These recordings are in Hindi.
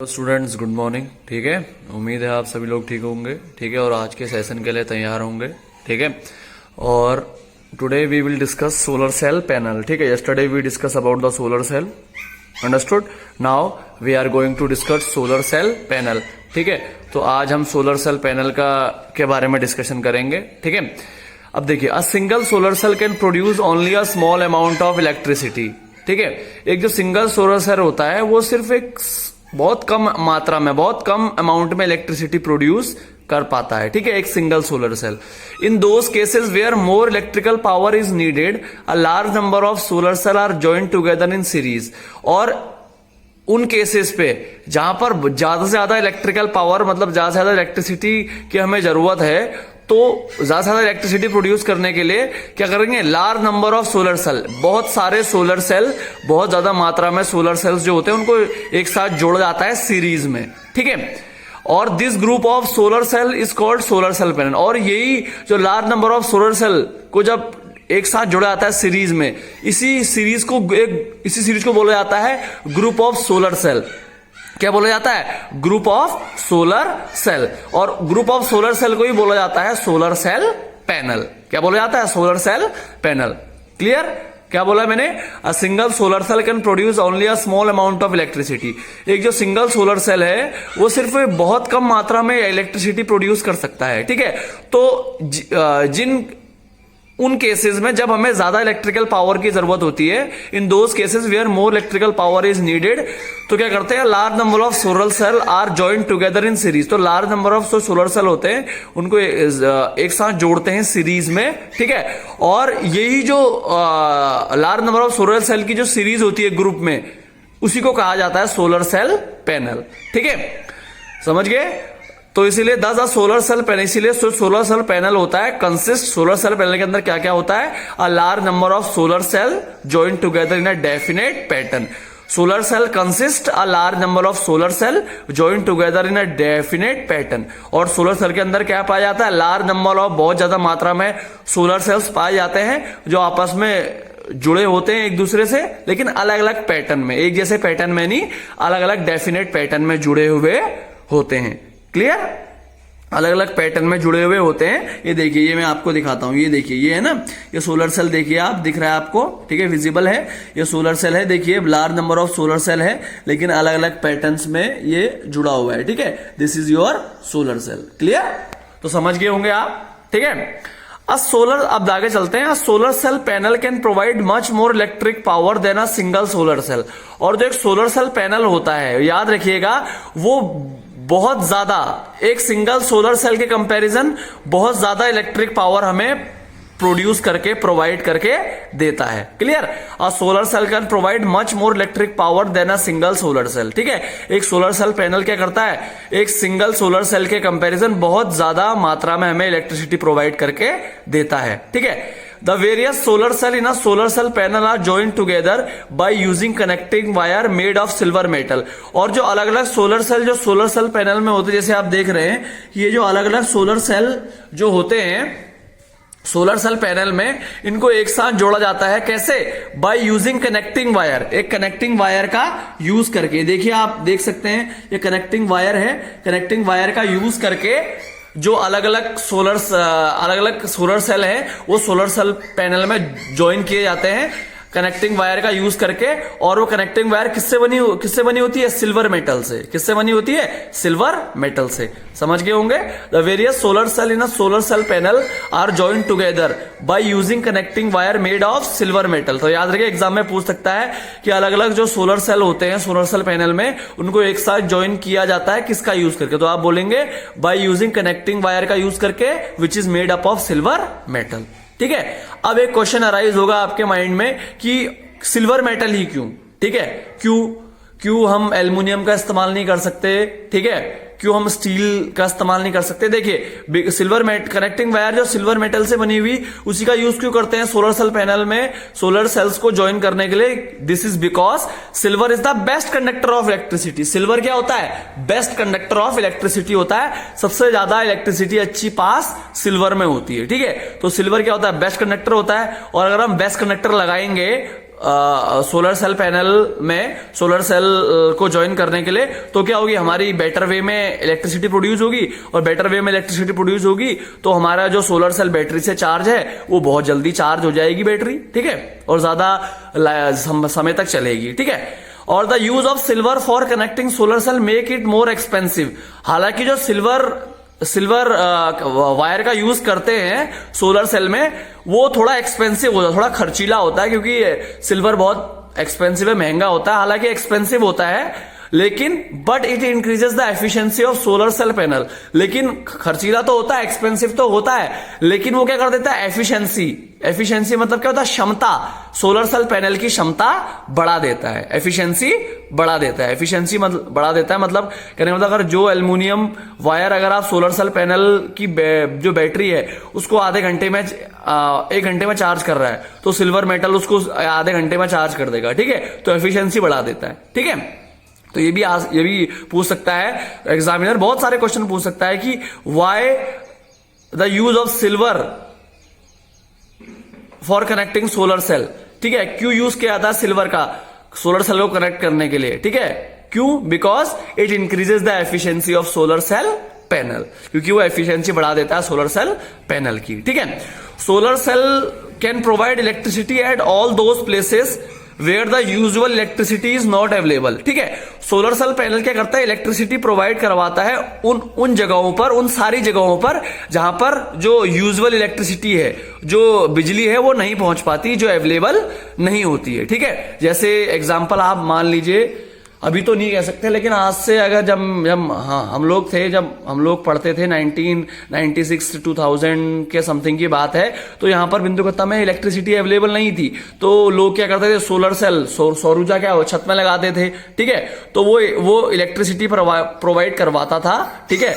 तो स्टूडेंट्स गुड मॉर्निंग। ठीक है, उम्मीद है आप सभी लोग ठीक होंगे। ठीक है, और आज के सेशन के लिए तैयार होंगे। ठीक है, और today we will discuss solar cell panel. ठीक है, yesterday we discuss about the solar cell, understood. Now we are going to discuss solar cell panel. ठीक है, तो आज हम सोलर सेल पैनल के बारे में डिस्कशन करेंगे। ठीक है, अब देखिए, a single solar cell can produce only a small amount of electricity. ठीक है, एक जो सिंगल सोलर सेल होता है वो सिर्फ एक बहुत कम मात्रा में, बहुत कम अमाउंट में इलेक्ट्रिसिटी प्रोड्यूस कर पाता है। ठीक है, एक single solar cell. In those cases where more electrical power is needed, a large number of solar cell are joined together in series. और उन केसेस पे जहां पर ज्यादा से ज्यादा इलेक्ट्रिकल पावर, मतलब ज्यादा से ज्यादा इलेक्ट्रिसिटी की हमें जरूरत है, तो ज्यादा से ज्यादा इलेक्ट्रिसिटी प्रोड्यूस करने के लिए क्या करेंगे, large number of solar cell, बहुत सारे सोलर सेल, बहुत ज्यादा मात्रा में सोलर सेल्स जो होते हैं उनको एक साथ जोड़ा जाता है सीरीज में। ठीक है, और this group of solar cell is called solar cell panel. और यही जो large number of solar cell को जब एक साथ जोड़ा जाता है सीरीज में, इसी सीरीज को बोला जाता है ग्रुप ऑफ सोलर सेल। क्या बोला जाता है? Group of solar cell. और ग्रुप ऑफ सोलर सेल को ही बोला जाता है सोलर सेल पैनल। क्या बोला जाता है? Solar cell panel. क्लियर? क्या बोला मैंने? A single solar cell can produce only a small amount of electricity. एक जो सिंगल सोलर सेल है वो सिर्फ बहुत कम मात्रा में इलेक्ट्रिसिटी प्रोड्यूस कर सकता है। ठीक है, तो उन केसेस में जब हमें ज्यादा इलेक्ट्रिकल पावर की जरूरत होती है, in those cases where more electrical power is needed, तो क्या करते हैं, large number of solar cell are joint together in series. तो large number of solar cell होते हैं उनको एक साथ जोड़ते हैं सीरीज में। ठीक है, और यही जो large number of solar cell की जो सीरीज होती है ग्रुप में, उसी को कहा जाता है सोलर सेल पैनल। ठीक है, समझ गए? तो इसीलिए सोलर सेल पैनल, इसीलिए सोलर सेल पैनल होता है कंसिस्ट, सोलर सेल पैनल के अंदर क्या क्या होता है, a large number of solar cell joint together in a definite pattern. Solar cell consist a large number of solar cell joint together in a definite pattern. और सोलर सेल के अंदर क्या पाया जाता है, लार्ज नंबर ऑफ, बहुत ज्यादा मात्रा में सोलर सेल्स पाए जाते हैं जो आपस में जुड़े होते हैं एक दूसरे से, लेकिन अलग अलग पैटर्न में, एक जैसे पैटर्न में नहीं, अलग अलग डेफिनेट पैटर्न में जुड़े हुए होते हैं। क्लियर? अलग अलग पैटर्न में जुड़े हुए होते हैं। ये देखिए, ये मैं आपको दिखाता हूं, ये देखिए, ये है ना, ये सोलर सेल देखिए, आप दिख रहा है आपको, ठीक है, विजिबल है, ये सोलर सेल है। देखिए, large number of solar cell है, लेकिन अलग अलग पैटर्न्स में ये जुड़ा हुआ है। ठीक है, this is your solar cell. Clear? तो समझ गए होंगे आप। ठीक है, अब आगे चलते हैं। Solar cell panel can provide much more electric power than a single solar cell. और जो एक सोलर सेल पैनल होता है, याद रखिएगा, वो बहुत ज्यादा, एक सिंगल सोलर सेल के कंपैरिजन बहुत ज्यादा इलेक्ट्रिक पावर हमें प्रोड्यूस करके, प्रोवाइड करके देता है। Clear? A solar cell can provide much more electric power than a single solar cell. ठीक है, एक सोलर सेल पैनल क्या करता है, एक सिंगल सोलर सेल के कंपैरिजन बहुत ज्यादा मात्रा में हमें इलेक्ट्रिसिटी प्रोवाइड करके देता है। ठीक है, The various solar cell in a solar cell panel are joined together by using connecting wire made of silver metal। और जो अलग अलग सोलर सेल जो सोलर सेल पैनल में होते हैं, जैसे आप देख रहे हैं, ये जो अलग अलग सोलर सेल जो होते हैं सोलर सेल पैनल में, इनको एक साथ जोड़ा जाता है। कैसे? बाय यूजिंग कनेक्टिंग वायर, एक कनेक्टिंग वायर का यूज करके। देखिए, आप देख सकते हैं, ये कनेक्टिंग वायर है, कनेक्टिंग वायर का यूज करके जो अलग अलग सोलर सेल है वो सोलर सेल पैनल में ज्वाइन किए जाते हैं कनेक्टिंग वायर का यूज करके। और वो कनेक्टिंग वायर किससे बनी होती है? सिल्वर मेटल से। किससे बनी होती है? सिल्वर मेटल से। समझ गए होंगे? The various solar cell in a solar cell panel are joined together by using connecting wire made of silver metal. तो याद रखिए, एग्जाम में पूछ सकता है कि अलग अलग जो सोलर सेल होते हैं सोलर सेल पैनल में, उनको एक साथ ज्वाइन किया जाता है किसका यूज करके? तो आप बोलेंगे बाय यूजिंग कनेक्टिंग वायर का यूज करके, which is made up of silver metal. ठीक है, अब एक क्वेश्चन अराइज होगा आपके माइंड में कि सिल्वर मेटल ही क्यों? ठीक है, क्यों हम एल्युमिनियम का इस्तेमाल नहीं कर सकते? ठीक है, क्यों हम स्टील का इस्तेमाल नहीं कर सकते? देखिए, कनेक्टिंग वायर जो सिल्वर मेटल से बनी हुई, उसी का यूज क्यों करते हैं सोलर सेल पैनल में सोलर सेल्स को ज्वाइन करने के लिए? This is because silver is the best conductor of electricity. Silver क्या होता है? बेस्ट कंडक्टर ऑफ इलेक्ट्रिसिटी होता है। सबसे ज्यादा इलेक्ट्रिसिटी अच्छी पास सिल्वर में होती है। ठीक है, तो सिल्वर क्या होता है? बेस्ट कंडक्टर होता है। और अगर हम बेस्ट कंडक्टर लगाएंगे सोलर सेल पैनल में सोलर सेल को ज्वाइन करने के लिए, तो क्या होगी, हमारी बेटर वे में इलेक्ट्रिसिटी प्रोड्यूस होगी, और बेटर वे में इलेक्ट्रिसिटी प्रोड्यूस होगी तो हमारा जो सोलर सेल बैटरी से चार्ज है वो बहुत जल्दी चार्ज हो जाएगी बैटरी, ठीक है, और ज्यादा समय तक चलेगी, ठीक है। और the use of silver for connecting solar cell make it more expensive. हालांकि जो सिल्वर वायर का यूज करते हैं सोलर सेल में वो थोड़ा एक्सपेंसिव होता है, थोड़ा खर्चीला होता है, क्योंकि सिल्वर बहुत एक्सपेंसिव है, महंगा होता है, हालांकि एक्सपेंसिव होता है, लेकिन but it increases the efficiency of solar cell panel. लेकिन खर्चीला तो होता है, एक्सपेंसिव तो होता है, लेकिन वो क्या कर देता है, एफिशिएंसी मतलब क्या होता है, क्षमता, सोलर सेल पैनल की क्षमता बढ़ा देता है, एफिशिएंसी बढ़ा देता है, एफिशिएंसी बढ़ा देता है, मतलब कहने मतलब अगर जो एल्युमिनियम वायर अगर आप सोलर सेल पैनल की जो बैटरी है उसको आधे घंटे में 1 घंटे में चार्ज कर रहा है, तो सिल्वर मेटल उसको आधे घंटे में चार्ज कर देगा, ठीक है, तो एफिशिएंसी बढ़ा देता है, ठीक है। तो ये भी पूछ सकता है एग्जामिनर, बहुत सारे क्वेश्चन पूछ सकता है कि why the use of silver for connecting solar cell, ठीक है, क्यों यूज किया जाता है सिल्वर का सोलर सेल को कनेक्ट करने के लिए, ठीक है, क्यों, because it increases the efficiency of solar cell panel, क्योंकि वो एफिशिएंसी बढ़ा देता है सोलर सेल पैनल की, ठीक है। Solar cell can provide electricity at all those places where the usual electricity is not available, ठीक है। सोलर सेल पैनल क्या करता है, इलेक्ट्रिसिटी प्रोवाइड करवाता है उन जगहों पर, उन सारी जगहों पर जहां पर जो यूजुअल इलेक्ट्रिसिटी है, जो बिजली है वो नहीं पहुंच पाती, जो अवेलेबल नहीं होती है, ठीक है। जैसे एग्जांपल आप मान लीजिए, अभी तो नहीं कह सकते, लेकिन आज से अगर जब हम लोग थे, जब हम लोग पढ़ते थे 1996 2000 के समथिंग की बात है, तो यहाँ पर बिंदुकट्टा में इलेक्ट्रिसिटी अवेलेबल नहीं थी, तो लोग क्या करते थे, सोलर सेल सौर ऊर्जा क्या छत में लगाते थे, ठीक है, तो वो इलेक्ट्रिसिटी प्रोवाइड करवाता था, ठीक है,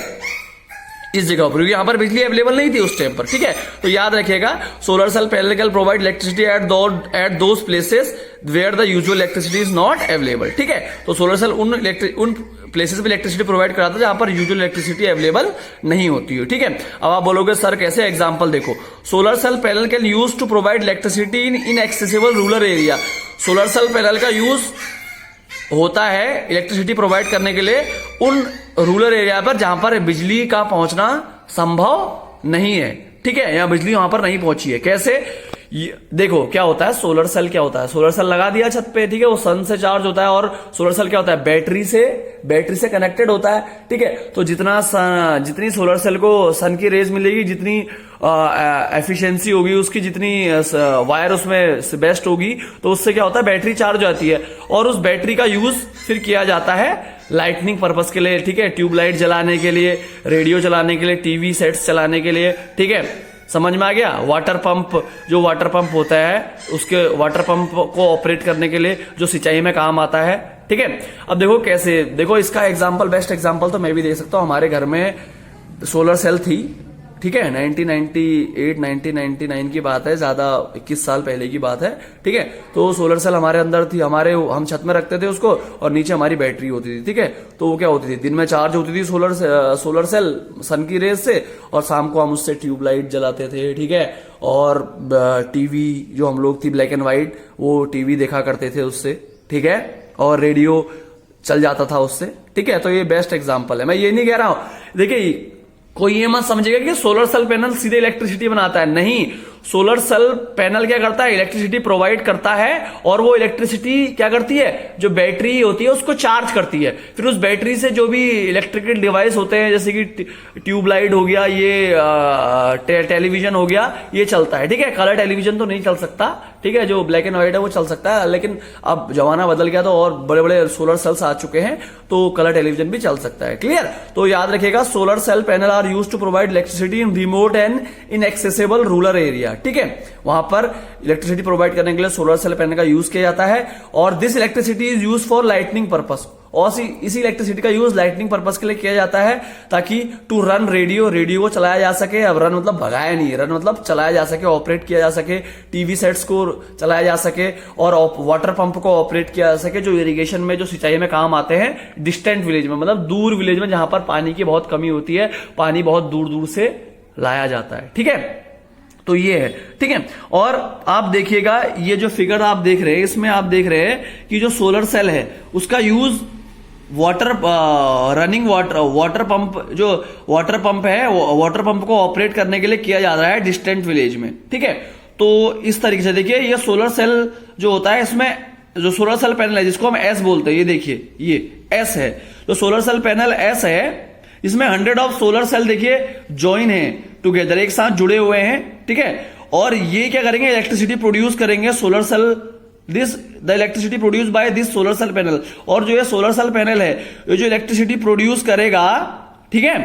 इस जगह पर, क्योंकि यहां पर बिजली अवेलेबल नहीं थी उस टाइम पर, ठीक है। तो याद रखिएगा, solar cell panel can provide electricity at those places where the usual electricity is not available, ठीक है। तो सोलर सेल उन प्लेसेस पे इलेक्ट्रिसिटी प्रोवाइड कराता है जहां पर यूजुअल इलेक्ट्रिसिटी अवेलेबल नहीं होती है, ठीक है। अब आप बोलोगे सर कैसे, एग्जांपल देखो, solar cell panel can use to provide electricity in inaccessible rural area. Solar cell panel का यूज होता है इलेक्ट्रिसिटी प्रोवाइड करने के लिए उन रूरल एरिया पर जहां पर बिजली का पहुंचना संभव नहीं है, ठीक है, या बिजली वहां पर नहीं पहुंची है। कैसे, देखो क्या होता है, सोलर सेल क्या होता है, सोलर सेल लगा दिया छत पे, ठीक है, वो सन से चार्ज होता है, और सोलर सेल क्या होता है, बैटरी से कनेक्टेड होता है, ठीक है। तो जितनी सोलर सेल को सन की रेज मिलेगी, जितनी एफिशिएंसी होगी उसकी, जितनी वायर उसमें बेस्ट होगी, तो उससे क्या होता है, बैटरी चार्ज हो जाती है, और उस बैटरी का यूज फिर किया जाता है लाइटनिंग पर्पस के लिए, ठीक है, ट्यूबलाइट जलाने के लिए, रेडियो चलाने के लिए, टीवी सेट्स चलाने के लिए, ठीक है, समझ में आ गया। वाटर पंप होता है, उसके वाटर पंप को ऑपरेट करने के लिए जो सिंचाई में काम आता है, ठीक है। अब देखो कैसे, देखो इसका एग्जांपल, बेस्ट एग्जांपल तो मैं भी दे सकता हूं, हमारे घर में सोलर सेल थी, ठीक है, 1998 1999 की बात है, ज्यादा 21 साल पहले की बात है, ठीक है। तो सोलर सेल हमारे अंदर थी, हम छत में रखते थे उसको, और नीचे हमारी बैटरी होती थी, ठीक है। तो वो क्या होती थी, दिन में चार्ज होती थी सोलर सेल सन की रेज से, और शाम को हम उससे ट्यूबलाइट जलाते थे, ठीक है, और टीवी जो हम लोग थी ब्लैक एंड व्हाइट, वो टीवी देखा करते थे उससे, ठीक है, और रेडियो चल जाता था उससे, ठीक है। तो ये बेस्ट एग्जाम्पल है, मैं ये नहीं कह रहा हूं, देखिए कोई ये मत समझेगा कि सोलर सेल पैनल सीधे इलेक्ट्रिसिटी बनाता है, नहीं, सोलर सेल पैनल क्या करता है, इलेक्ट्रिसिटी प्रोवाइड करता है, और वो इलेक्ट्रिसिटी क्या करती है, जो बैटरी होती है उसको चार्ज करती है, फिर उस बैटरी से जो भी इलेक्ट्रिकल डिवाइस होते हैं, जैसे कि ट्यूबलाइट हो गया, ये टेलीविजन हो गया, ये चलता है, ठीक है। कलर टेलीविजन तो नहीं चल सकता, ठीक है, जो ब्लैक एंड व्हाइट है वो चल सकता है, लेकिन अब जमाना बदल गया तो और बड़े बड़े सोलर सेल्स आ चुके हैं, तो कलर टेलीविजन भी चल सकता है, क्लियर। तो याद रखिएगा, solar cell panel are use to provide electricity in remote and inaccessible rural area, ठीक है, वहां पर इलेक्ट्रिसिटी प्रोवाइड करने के लिए सोलर सेल पैनल का यूज किया जाता है, और this electricity is use for lightning purpose, और इसी इलेक्ट्रिसिटी का यूज लाइटनिंग पर्पस के लिए किया जाता है, ताकि टू रन रेडियो को चलाया जा सके, अब रन मतलब भगाया नहीं, रन मतलब चलाया जा सके, ऑपरेट किया जा सके, टीवी सेट्स को चलाया जा सके, और वाटर पंप को ऑपरेट किया जा सके, जो इरिगेशन में, जो सिंचाई में काम आते हैं, डिस्टेंट विलेज में, मतलब दूर विलेज में जहां पर पानी की बहुत कमी होती है, पानी बहुत दूर दूर से लाया जाता है, ठीक है। तो ये है, ठीक है। और आप देखिएगा ये जो फिगर आप देख रहे हैं, इसमें आप देख रहे हैं कि जो सोलर सेल है उसका use water running water pump, जो वाटर पंप है, वाटर पंप को ऑपरेट करने के लिए किया जा रहा है डिस्टेंट विलेज में, ठीक है। तो इस तरीके से देखिए ये सोलर सेल जो होता है, इसमें जो सोलर सेल पैनल है जिसको हम एस बोलते हैं, ये देखिए ये एस है, तो सोलर सेल पैनल एस है, इसमें 100 ऑफ सोलर सेल देखिए ज्वाइन है टुगेदर, एक साथ जुड़े हुए हैं, ठीक है। और ये क्या करेंगे, इलेक्ट्रिसिटी प्रोड्यूस करेंगे solar cell, this the electricity produce by this solar cell panel. और जो ये सोलर सेल पैनल है, ये जो इलेक्ट्रिसिटी प्रोड्यूस करेगा, ठीक है,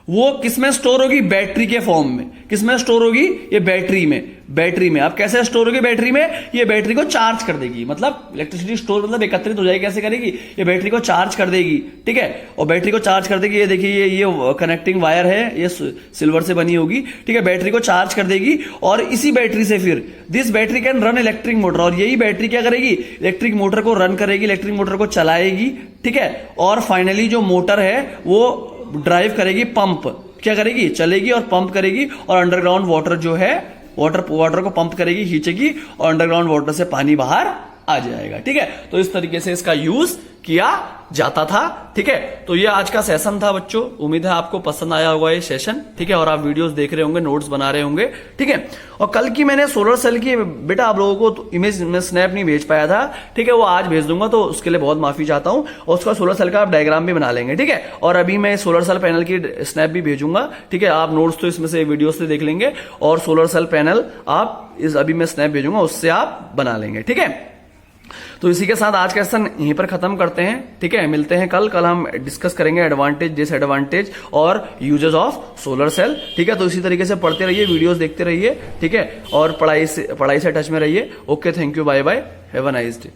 वो किसमें स्टोर होगी, बैटरी के फॉर्म में। किसमें स्टोर होगी, ये बैटरी में। बैटरी में अब कैसे स्टोर होगी बैटरी में, ये बैटरी को चार्ज कर देगी, मतलब इलेक्ट्रिसिटी स्टोर मतलब एकत्रित हो जाएगी, कैसे करेगी, ये बैटरी को चार्ज कर देगी, ठीक है। और बैटरी को चार्ज कर देगी, ये देखिए ये कनेक्टिंग वायर है, ये सिल्वर से बनी होगी, ठीक है। बैटरी को चार्ज कर देगी और इसी बैटरी से फिर this battery can run electric motor, और यही बैटरी क्या करेगी, इलेक्ट्रिक मोटर को रन करेगी, इलेक्ट्रिक मोटर को चलाएगी, ठीक है। और फाइनली जो मोटर है वो ड्राइव करेगी पंप, क्या करेगी, चलेगी और पंप करेगी, और अंडरग्राउंड वाटर जो है, वाटर को पंप करेगी, खींचेगी, और अंडरग्राउंड वाटर से पानी बाहर आ जाएगा, ठीक है। तो इस तरीके से इसका यूज किया जाता था, ठीक है। तो ये आज का सेशन था बच्चों, उम्मीद है आपको पसंद आया होगा ये सेशन, ठीक है। और आप वीडियोस देख रहे होंगे, नोट्स बना रहे होंगे, ठीक है। और कल की मैंने सोलर सेल की बेटा आप लोगों को तो इमेज में स्नैप नहीं भेज पाया था, ठीक है, वो आज भेज दूंगा, तो उसके लिए बहुत माफी चाहता हूं। और उसका सोलर सेल का आप डायग्राम भी बना लेंगे, ठीक है। और अभी मैं सोलर सेल पैनल की स्नैप भी भेजूंगा, ठीक है। आप नोट्स तो इसमें से वीडियो से देख लेंगे, और सोलर सेल पैनल आप अभी मैं स्नैप भेजूंगा, उससे आप बना लेंगे, ठीक है। तो इसी के साथ आज का सेशन यहीं पर खत्म करते हैं, ठीक है। मिलते हैं कल हम डिस्कस करेंगे एडवांटेज, डिसएडवांटेज और यूजेस ऑफ सोलर सेल, ठीक है। तो इसी तरीके से पढ़ते रहिए, वीडियोस देखते रहिए, ठीक है। और पढ़ाई से टच में रहिए। Okay, thank you, bye bye, have a nice day.